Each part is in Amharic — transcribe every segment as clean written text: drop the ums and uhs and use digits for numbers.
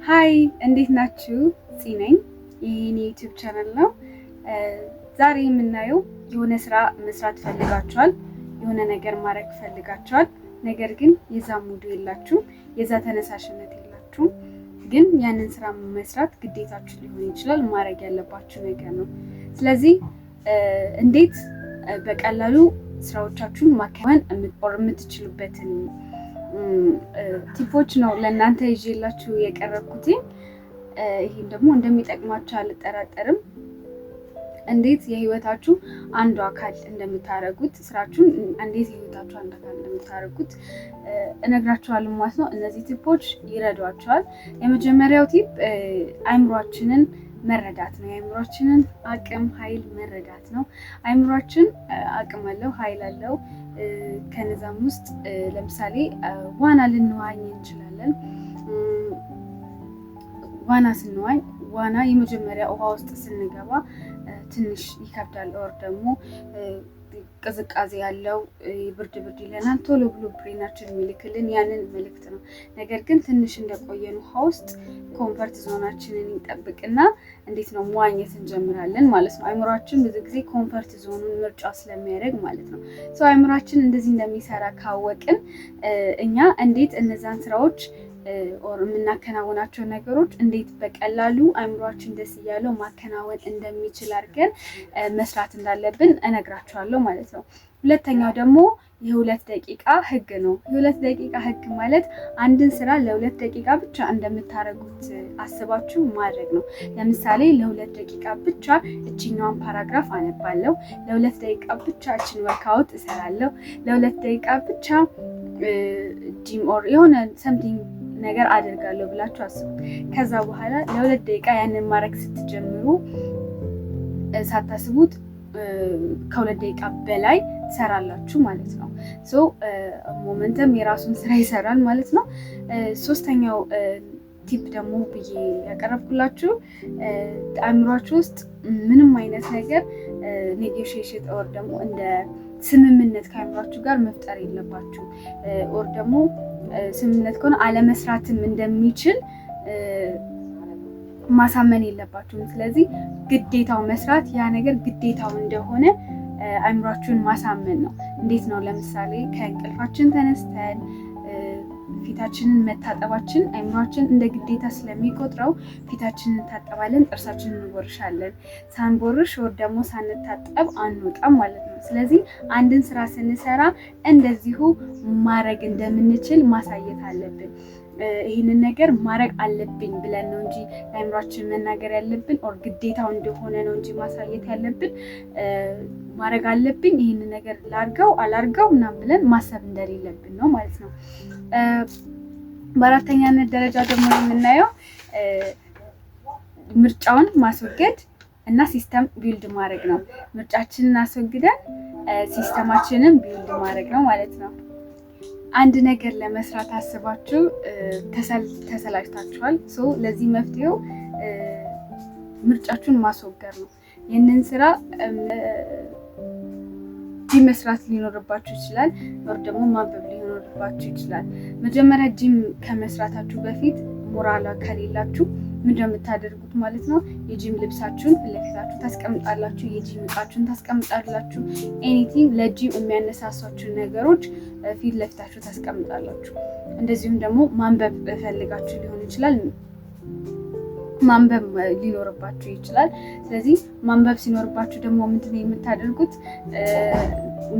ሃይ እንዴት ናችሁ? ፂ ነኝ። ይሄን ዩቲዩብ ቻናል ነው። ዛሬ የምናየው የሆነ ስራ መስራት ፈልጋችኋል፣ የሆነ ነገር ማድረግ ፈልጋችኋል። ነገር ግን የዛ ሙዱ የላችሁም፣ የዛ ተነሳሽነት የላችሁም። ግን ያንን ስራ መስራት ግዴታችሁ ሊሆን ይችላል፣ ማድረግ ያለባችሁ ነገር ነው። ስለዚህ እንዴት በቀላሉ ስራዎቻችሁን ማከናወን የምትችሉበትን ቲፖች ነው ለእናንተ ይዤላችሁ የቀረብኩት። ይህም ደግሞ እንደሚጠቅማችሁ አልጠራጠርም። እንዴት የህይወታችሁ አንዱ አካል እንደምታደርጉት ስራችሁን እንዴት የህይወታችሁ አንዱ አካል እንደምታደርጉት እነግራችኋለሁ ማለት ነው። እነዚህ ቲፖች ይረዷችኋል። የመጀመሪያው ቲፕ አእምሯችንን መረዳት ነው። የአእምሯችንን አቅም ኃይል መረዳት ነው። አእምሯችን አቅም አለው፣ ኃይል አለው። ከነዛም ውስጥ ለምሳሌ ዋና ልንዋኝ እንችላለን። ዋና ስንዋኝ የመጀመሪያ ውሃ ውስጥ ስንገባ ትንሽ ይከብዳል፣ ወር ደግሞ ቅዝቃዜ ያለው ብርድ ይለናል። ቶሎ ብሎ ብሬናችን የሚልክልን ያንን መልእክት ነው። ነገር ግን ትንሽ እንደቆየን ውሃ ውስጥ ኮምፈርት ዞናችንን ይጠብቅና እንዴት ነው መዋኘት እንጀምራለን ማለት ነው። አእምሯችን ብዙ ጊዜ ኮምፈርት ዞኑን ምርጫ ስለሚያደርግ ማለት ነው። ሰው አእምሯችን እንደዚህ እንደሚሰራ ካወቅን እኛ እንዴት እነዛን ስራዎች የምናከናውናቸው ነገሮች እንዴት በቀላሉ አእምሯችን ደስ እያለው ማከናወን እንደሚችል አድርገን መስራት እንዳለብን እነግራችኋለሁ ማለት ነው። ሁለተኛው ደግሞ የ2 ደቂቃ ህግ ነው። የ2 ደቂቃ ህግ ማለት አንድን ስራ ለ2 ደቂቃ ብቻ እንደምታደርጉት አስባችሁ ማድረግ ነው። ለምሳሌ ለ2 ደቂቃ ብቻ እችኛዋን ፓራግራፍ አነባለሁ፣ ለ2 ደቂቃ ብቻ እችን ወርክአውት እሰራለሁ፣ ለ2 ደቂቃ ብቻ ጂም ኦር የሆነ ሰምቲንግ ነገር አደርጋለሁ ብላችሁ አስቡ። ከዛ በኋላ ለ2 ደቂቃ ያንን ማድረግ ስትጀምሩ ሳታስቡት ከ2 ደቂቃ በላይ ትሰራላችሁ ማለት ነው። ሞመንተም የራሱን ስራ ይሰራል ማለት ነው። ሶስተኛው ቲፕ ደግሞ ብዬ ያቀረብኩላችሁ አእምሯችሁ ውስጥ ምንም አይነት ነገር ኔጎሽዬሽን ኦር ደግሞ እንደ ስምምነት ከአእምሯችሁ ጋር መፍጠር የለባችሁ። ኦር ደግሞ ስምምነት ከሆነ አለመስራትም እንደሚችል ማሳመን የለባችሁም። ስለዚህ ግዴታው መስራት ያ ነገር ግዴታው እንደሆነ አእምሯችሁን ማሳመን ነው። እንዴት ነው? ለምሳሌ ከእንቅልፋችን ተነስተን ፊታችንን መታጠባችን አእምሯችን እንደ ግዴታ ስለሚቆጥረው ፊታችንን እንታጠባለን፣ ጥርሳችንን እንቦርሻለን። ሳንቦርሽ ወር ደግሞ ሳንታጠብ አንወጣም ማለት ነው። ስለዚህ አንድን ስራ ስንሰራ እንደዚሁ ማድረግ እንደምንችል ማሳየት አለብን። ይህንን ነገር ማድረግ አለብኝ ብለን ነው እንጂ ለአእምሯችን መናገር ያለብን ኦር ግዴታው እንደሆነ ነው እንጂ ማሳየት ያለብን ማድረግ አለብኝ ይህንን ነገር ላርገው አላርገው ምናምን ብለን ማሰብ እንደሌለብን ነው ማለት ነው። በአራተኛነት ደረጃ ደግሞ የምናየው ምርጫውን ማስወገድ እና ሲስተም ቢልድ ማድረግ ነው። ምርጫችንን አስወግደን ሲስተማችንን ቢልድ ማድረግ ነው ማለት ነው። አንድ ነገር ለመስራት አስባችሁ ተሰላችታችኋል። ለዚህ መፍትሄው ምርጫችሁን ማስወገድ ነው። ይህንን ስራ ጂም መስራት ሊኖርባችሁ ይችላል፣ ወር ደግሞ ማንበብ ሊኖርባችሁ ይችላል። መጀመሪያ ጂም ከመስራታችሁ በፊት ሞራል ከሌላችሁ ምንድን ነው የምታደርጉት ማለት ነው? የጂም ልብሳችሁን ፊት ለፊታችሁ ታስቀምጣላችሁ፣ የጂም እቃችሁን ታስቀምጣላችሁ። ኤኒቲንግ ለጂም የሚያነሳሷችሁ ነገሮች ፊት ለፊታችሁ ታስቀምጣላችሁ። እንደዚሁም ደግሞ ማንበብ ፈልጋችሁ ሊሆን ይችላል፣ ማንበብ ሊኖርባችሁ ይችላል። ስለዚህ ማንበብ ሲኖርባችሁ ደግሞ ምንድን ነው የምታደርጉት?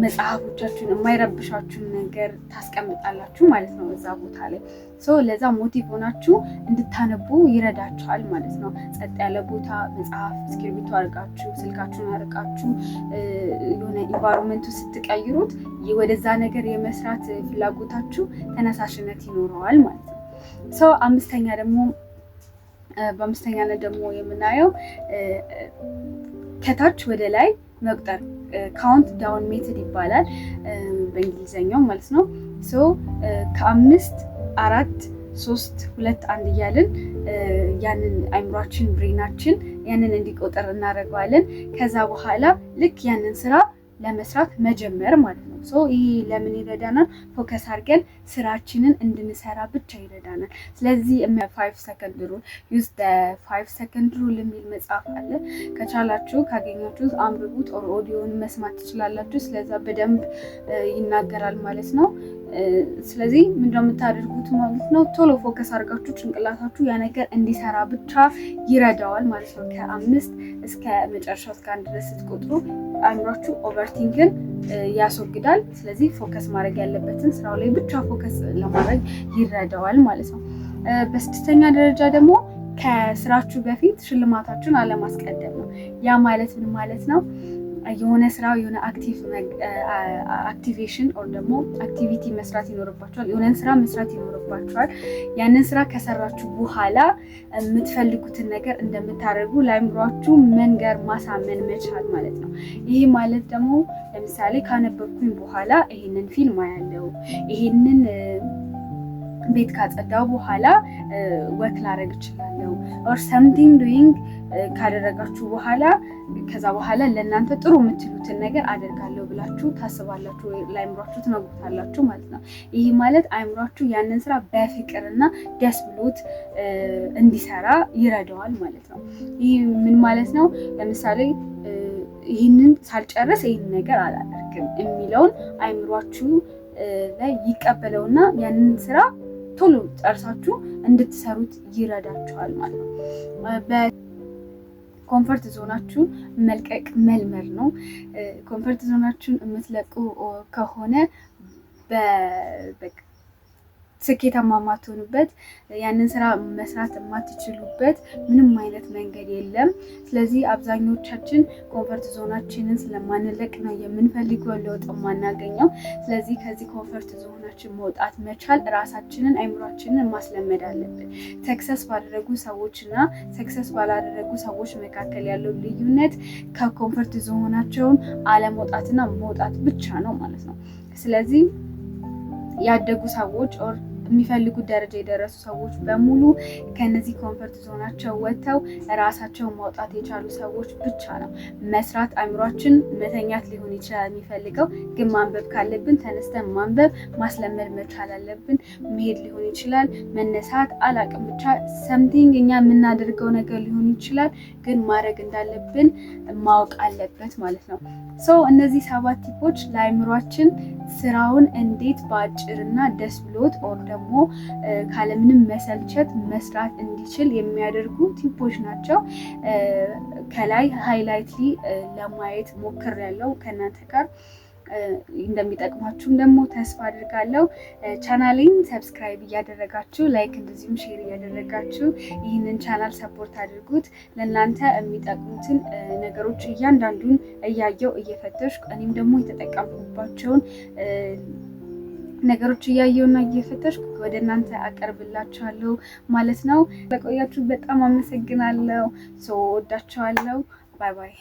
መጽሐፎቻችሁን የማይረብሻችሁን ነገር ታስቀምጣላችሁ ማለት ነው እዛ ቦታ ላይ። ለዛ ሞቲቭ ሆናችሁ እንድታነቡ ይረዳችኋል ማለት ነው። ጸጥ ያለ ቦታ መጽሐፍ፣ እስክሪብቶ አድርጋችሁ ስልካችሁን አርቃችሁ የሆነ ኢንቫይሮንመንቱ ስትቀይሩት ወደዛ ነገር የመስራት ፍላጎታችሁ ተነሳሽነት ይኖረዋል ማለት ነው። በአምስተኛነት ደግሞ የምናየው ከታች ወደ ላይ መቁጠር ካውንት ዳውን ሜትድ ይባላል በእንግሊዘኛው ማለት ነው። ከ5 4 3 2 1 እያልን ያንን አእምሯችን ብሬናችን ያንን እንዲቆጠር እናደርገዋለን። ከዛ በኋላ ልክ ያንን ስራ ለመስራት መጀመር ማለት ነው። ሶ ይሄ ለምን ይረዳናል? ፎከስ አድርገን ስራችንን እንድንሰራ ብቻ ይረዳናል። ስለዚህ 5 ሰከንድ ሩል ዩዝ ዘ 5 ሰከንድ ሩል የሚል መጽሐፍ አለ። ከቻላችሁ ካገኛችሁት አንብቡት። ኦዲዮን መስማት ትችላላችሁ። ስለዛ በደንብ ይናገራል ማለት ነው። ስለዚህ ምንድነው የምታደርጉት ማለት ነው? ቶሎ ፎከስ አድርጋችሁ ጭንቅላታችሁ ያ ነገር እንዲሰራ ብቻ ይረዳዋል ማለት ነው። ከ5 እስከ መጨረሻው እስከ 1 ድረስ ስትቆጥሩ አእምሯችሁ ኦቨርቲንክን ያስወግዳል። ስለዚህ ፎከስ ማድረግ ያለበትን ስራው ላይ ብቻ ፎከስ ለማድረግ ይረዳዋል ማለት ነው። በስድስተኛ ደረጃ ደግሞ ከስራችሁ በፊት ሽልማታችሁን አለማስቀደም ነው። ያ ማለት ምን ማለት ነው? የሆነ ስራ የሆነ አክቲቬሽን ኦር ደግሞ አክቲቪቲ መስራት ይኖርባችኋል። የሆነን ስራ መስራት ይኖርባችኋል። ያንን ስራ ከሰራችሁ በኋላ የምትፈልጉትን ነገር እንደምታደርጉ ለአእምሯችሁ መንገር ማሳመን መቻል ማለት ነው። ይሄ ማለት ደግሞ ለምሳሌ ካነበብኩኝ በኋላ ይሄንን ፊልም አያለው፣ ይሄንን ቤት ካጸዳው በኋላ ወክ ላደርግ እችላለሁ ኦር ሰምቲንግ ዱይንግ ካደረጋችሁ በኋላ ከዛ በኋላ ለእናንተ ጥሩ የምትሉትን ነገር አደርጋለሁ ብላችሁ ታስባላችሁ፣ ለአእምሯችሁ ትነግሩታላችሁ ማለት ነው። ይህ ማለት አእምሯችሁ ያንን ስራ በፍቅርና ደስ ብሎት እንዲሰራ ይረዳዋል ማለት ነው። ይህ ምን ማለት ነው? ለምሳሌ ይህንን ሳልጨርስ ይህን ነገር አላደርግም የሚለውን አእምሯችሁ ላይ ይቀበለውና ያንን ስራ ቶሎ ጨርሳችሁ እንድትሰሩት ይረዳችኋል ማለት ነው። በኮንፈርት ዞናችሁን መልቀቅ መልመድ ነው። ኮንፈርት ዞናችሁን የምትለቁ ከሆነ ስኬታማ የማትሆኑበት ያንን ስራ መስራት የማትችሉበት ምንም አይነት መንገድ የለም። ስለዚህ አብዛኞቻችን ኮንፈርት ዞናችንን ስለማንለቅ ነው የምንፈልገው ለውጥ የማናገኘው። ስለዚህ ከዚህ ኮንፈርት ዞናችን መውጣት መቻል ራሳችንን አእምሯችንን ማስለመድ አለብን። ሰክሰስ ባደረጉ ሰዎችና ሰክሰስ ባላደረጉ ሰዎች መካከል ያለው ልዩነት ከኮንፈርት ዞናቸውን አለመውጣትና መውጣት ብቻ ነው ማለት ነው። ስለዚህ ያደጉ ሰዎች ኦር የሚፈልጉት ደረጃ የደረሱ ሰዎች በሙሉ ከነዚህ ኮንፈርት ዞናቸው ወጥተው ራሳቸውን ማውጣት የቻሉ ሰዎች ብቻ ነው። መስራት አእምሯችን መተኛት ሊሆን ይችላል የሚፈልገው፣ ግን ማንበብ ካለብን ተነስተን ማንበብ ማስለመድ መቻል አለብን። መሄድ ሊሆን ይችላል፣ መነሳት አላቅም፣ ብቻ ሰምቲንግ እኛ የምናደርገው ነገር ሊሆን ይችላል፣ ግን ማድረግ እንዳለብን ማወቅ አለበት ማለት ነው። እነዚህ 7 ቲፖች ለአእምሯችን ስራውን እንዴት በአጭርና ደስ ብሎት ኦር ደግሞ ካለምንም መሰልቸት መስራት እንዲችል የሚያደርጉ ቲፖች ናቸው። ከላይ ሃይላይትሊ ለማየት ሞክሬያለሁ ከእናንተ ጋር እንደሚጠቅማችሁም ደግሞ ተስፋ አድርጋለሁ። ቻናሌን ሰብስክራይብ እያደረጋችሁ ላይክ እንደዚሁም ሼር እያደረጋችሁ ይህንን ቻናል ሰፖርት አድርጉት። ለእናንተ የሚጠቅሙትን ነገሮች እያንዳንዱን እያየው እየፈተሽኩ እኔም ደግሞ የተጠቀምኩባቸውን ነገሮች እያየውና እየፈተሽኩ ወደ እናንተ አቀርብላችኋለሁ ማለት ነው። ለቆያችሁ በጣም አመሰግናለሁ። ወዳችኋለሁ። ባይ ባይ።